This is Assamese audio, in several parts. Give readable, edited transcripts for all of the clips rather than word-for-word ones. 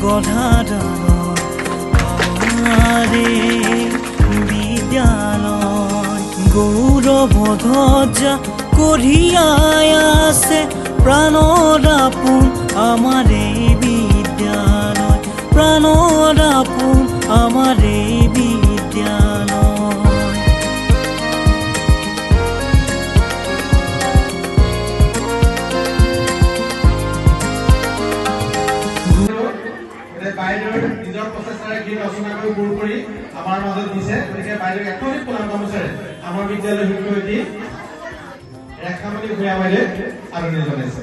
গধাডালত আমাৰে বিদ্যালয় গৌৰৱধ্বজা কঢ়িয়াই আছে প্ৰাণৰ আপোন আমাৰে বিদ্যালয় প্ৰাণৰ আপোন আমাৰে বিদ্যালয় বাইদেউৰ নিজৰ প্ৰচেষ্টাৰে গীত ৰচনা কৰি গুৰু কৰি আমাৰ মাজত দিছে গতিকে বাইদেউক একাধিক প্ৰদান গামোচাৰে আমাৰ বিদ্যালয়ৰ শিক্ষয়িত্ৰী ৰেখামণি ভূঞা বাইদেৱে আদৰণি জনাইছে।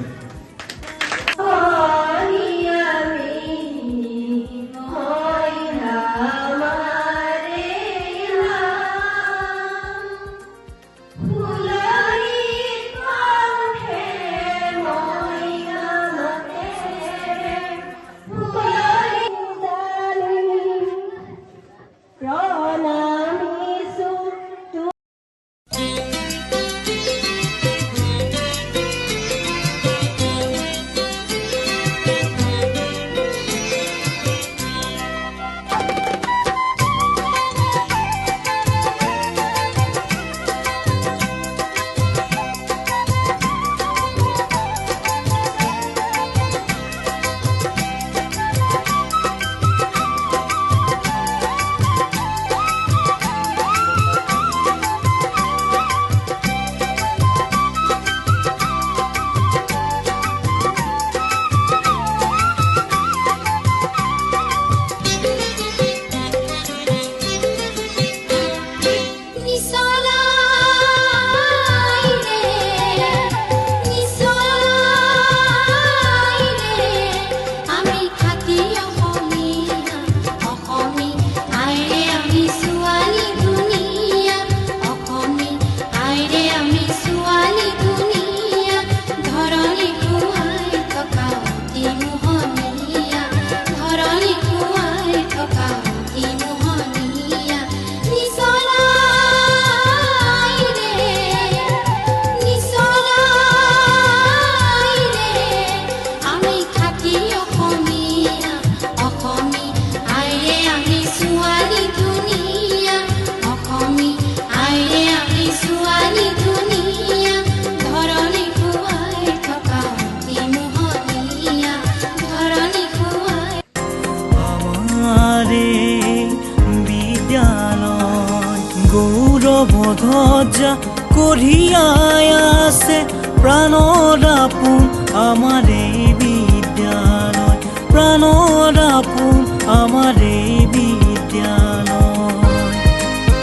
গৌৰৱধ্বজা কঢ়িয়াই আছে প্ৰাণৰ আপোন আমাৰে বিদ্যালয় প্ৰাণৰ আপোন